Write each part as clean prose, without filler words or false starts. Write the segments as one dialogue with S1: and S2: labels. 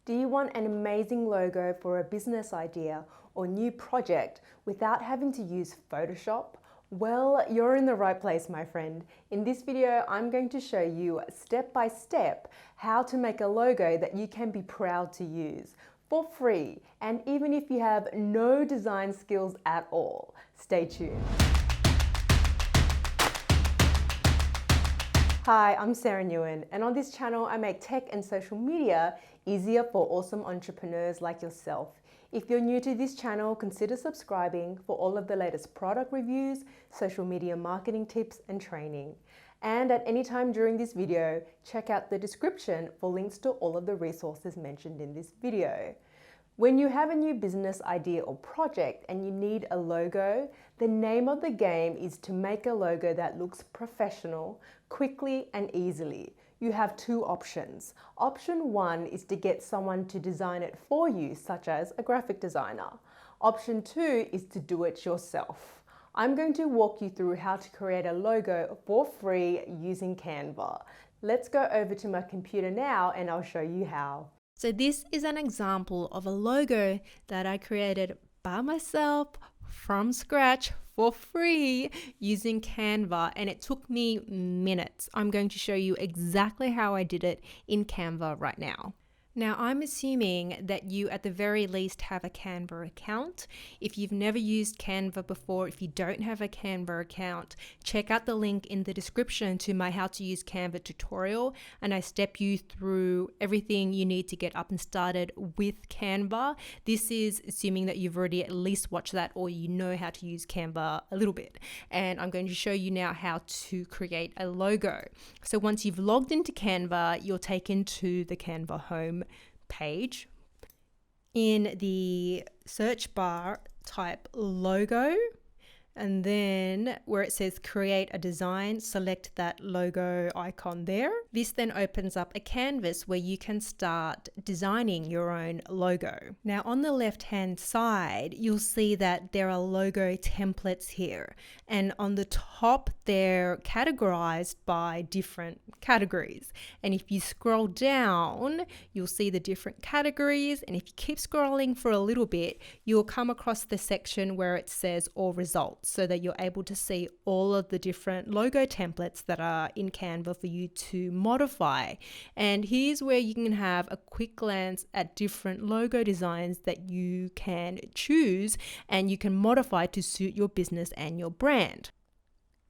S1: Do you want an amazing logo for a business idea or new project without having to use Photoshop? Well, you're in the right place, my friend. In this video, I'm going to show you step by step how to make a logo that you can be proud to use for free, and even if you have no design skills at all. Stay tuned. Hi, I'm Sara Nguyen, and on this channel I make tech and social media easier for awesome entrepreneurs like yourself. If you're new to this channel, consider subscribing for all of the latest product reviews, social media marketing tips and training. And at any time during this video, check out the description for links to all of the resources mentioned in this video. When you have a new business idea or project and you need a logo, the name of the game is to make a logo that looks professional, quickly and easily. You have two options. Option one is to get someone to design it for you, such as a graphic designer. Option two is to do it yourself. I'm going to walk you through how to create a logo for free using Canva. Let's go over to my computer now and I'll show you how.
S2: So this is an example of a logo that I created by myself from scratch for free using Canva, and it took me minutes. I'm going to show you exactly how I did it in Canva right now. Now, I'm assuming that you at the very least have a Canva account. If you've never used Canva before, if you don't have a Canva account, check out the link in the description to my how to use Canva tutorial, and I step you through everything you need to get up and started with Canva. This is assuming that you've already at least watched that or you know how to use Canva a little bit. And I'm going to show you now how to create a logo. So once you've logged into Canva, you're taken to the Canva home page. In the search bar, type logo, and then where it says create a design, select that logo icon there. This then opens up a canvas where you can start designing your own logo. Now on the left hand side, you'll see that there are logo templates here, and on the top they're categorized by different categories. And if you scroll down, you'll see the different categories, and if you keep scrolling for a little bit, you'll come across the section where it says all results, so that you're able to see all of the different logo templates that are in Canva for you to modify. And here's where you can have a quick glance at different logo designs that you can choose and you can modify to suit your business and your brand.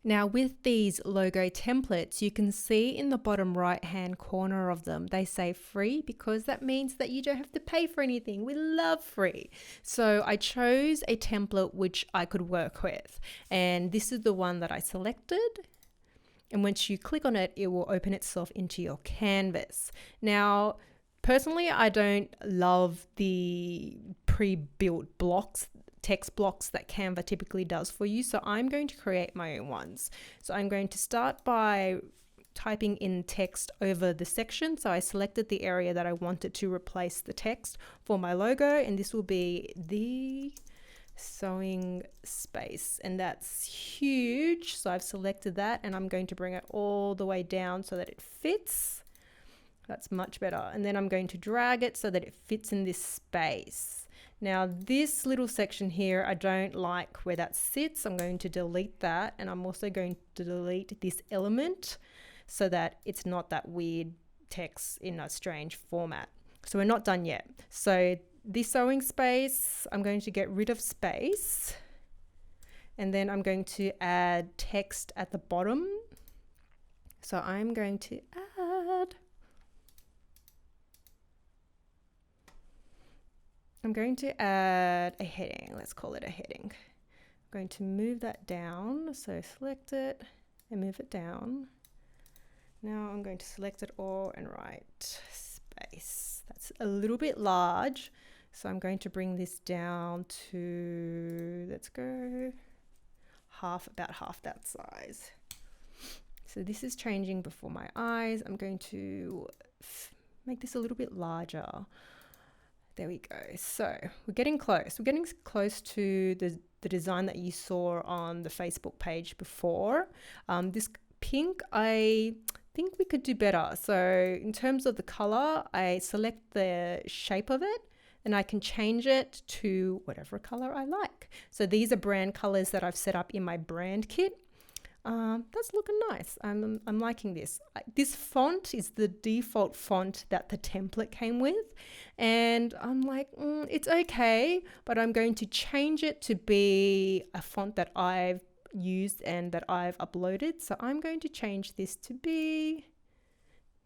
S2: Now with these logo templates, you can see in the bottom right hand corner of them, they say free, because that means that you don't have to pay for anything. We love free. So I chose a template which I could work with, and this is the one that I selected. And once you click on it, it will open itself into your canvas. Now, personally, I don't love the pre-built blocks, text blocks that Canva typically does for you. So I'm going to create my own ones. So I'm going to start by typing in text over the section. So I selected the area that I wanted to replace the text for my logo, and this will be the sewing space, and that's huge. So I've selected that, and I'm going to bring it all the way down so that it fits. That's much better. And then I'm going to drag it so that it fits in this space. Now this little section here, I don't like where that sits. I'm going to delete that, and I'm also going to delete this element so that it's not that weird text in a strange format. So we're not done yet. So this sewing space, I'm going to get rid of space, and then I'm going to add text at the bottom. So I'm going to add a heading. Let's call it a heading. I'm going to move that down. So select it and move it down. Now I'm going to select it all and write space. That's a little bit large. So I'm going to bring this down to, let's go about half that size. So this is changing before my eyes. I'm going to make this a little bit larger. There we go. So we're getting close. We're getting close to the design that you saw on the Facebook page before. This pink, think we could do better. So in terms of the color, I select the shape of it and I can change it to whatever color I like. So these are brand colors that I've set up in my brand kit. That's looking nice. I'm liking this. This font is the default font that the template came with. And I'm like, it's okay, but I'm going to change it to be a font that I've used and that I've uploaded. So I'm going to change this to be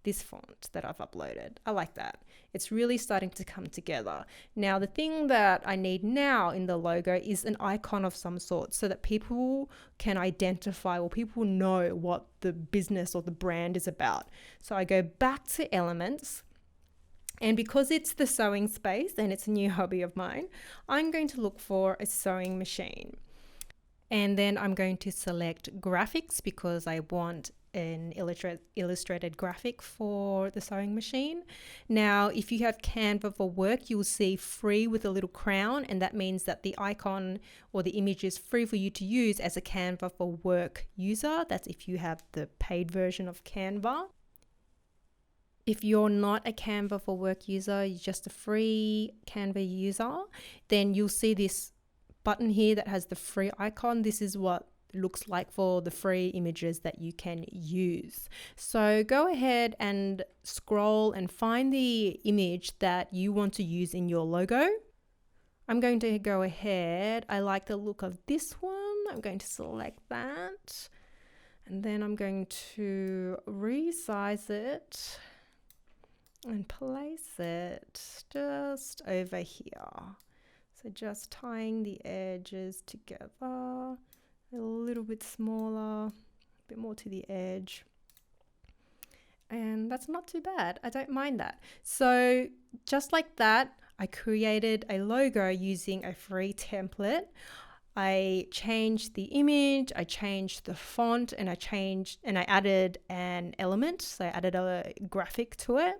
S2: this font that I've uploaded. I like that. It's really starting to come together. Now, the thing that I need now in the logo is an icon of some sort so that people can identify or people know what the business or the brand is about. So I go back to elements, and because it's the sewing space and it's a new hobby of mine, I'm going to look for a sewing machine. And then I'm going to select graphics because I want an illustrated graphic for the sewing machine. Now, if you have Canva for work, you'll see free with a little crown, and that means that the icon or the image is free for you to use as a Canva for work user. That's if you have the paid version of Canva. If you're not a Canva for work user, you're just a free Canva user, then you'll see this button here that has the free icon. This is what it looks like for the free images that you can use. So go ahead and scroll and find the image that you want to use in your logo. I'm going to go ahead. I like the look of this one. I'm going to select that. And then I'm going to resize it and place it just over here. So just tying the edges together, a little bit smaller, a bit more to the edge. And that's not too bad. I don't mind that. So just like that, I created a logo using a free template. I changed the image, I changed the font, and I added an element. So I added a graphic to it.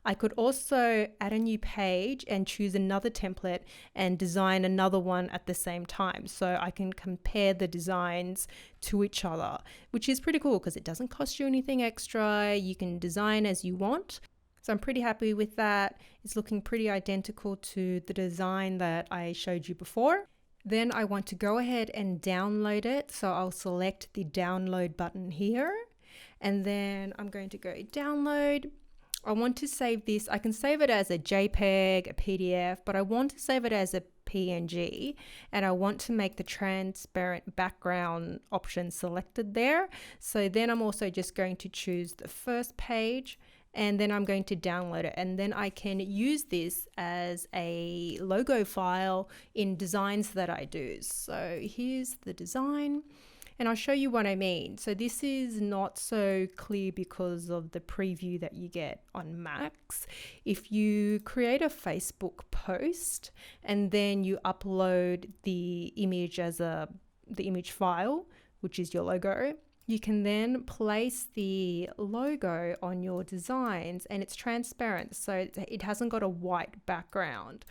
S2: I could also add a new page and choose another template and design another one at the same time. So I can compare the designs to each other, which is pretty cool because it doesn't cost you anything extra. You can design as you want. So I'm pretty happy with that. It's looking pretty identical to the design that I showed you before. Then I want to go ahead and download it. So I'll select the download button here. And then I'm going to go download. I want to save this. I can save it as a JPEG, a PDF, but I want to save it as a PNG, and I want to make the transparent background option selected there. So then I'm also just going to choose the first page, and then I'm going to download it, and then I can use this as a logo file in designs that I do. So here's the design. And I'll show you what I mean. So this is not so clear because of the preview that you get on Macs. If you create a Facebook post and then you upload the image as the image file, which is your logo, you can then place the logo on your designs, and it's transparent, so it hasn't got a white background.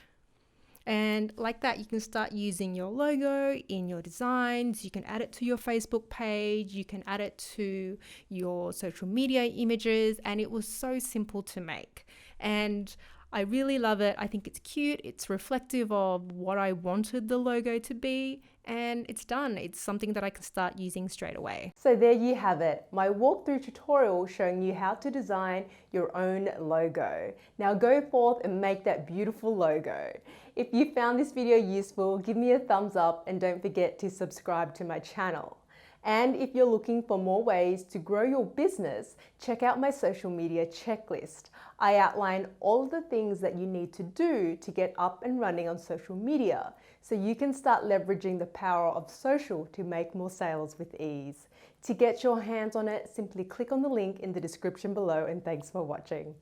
S2: And like that, you can start using your logo in your designs. You can add it to your Facebook page. You can add it to your social media images. And it was so simple to make. And I really love it. I think it's cute. It's reflective of what I wanted the logo to be. And it's done. It's something that I can start using straight away.
S1: So there you have it, my walkthrough tutorial showing you how to design your own logo. Now go forth and make that beautiful logo. If you found this video useful, give me a thumbs up and don't forget to subscribe to my channel. And if you're looking for more ways to grow your business, check out my social media checklist. I outline all of the things that you need to do to get up and running on social media, so you can start leveraging the power of social to make more sales with ease. To get your hands on it, simply click on the link in the description below, and thanks for watching.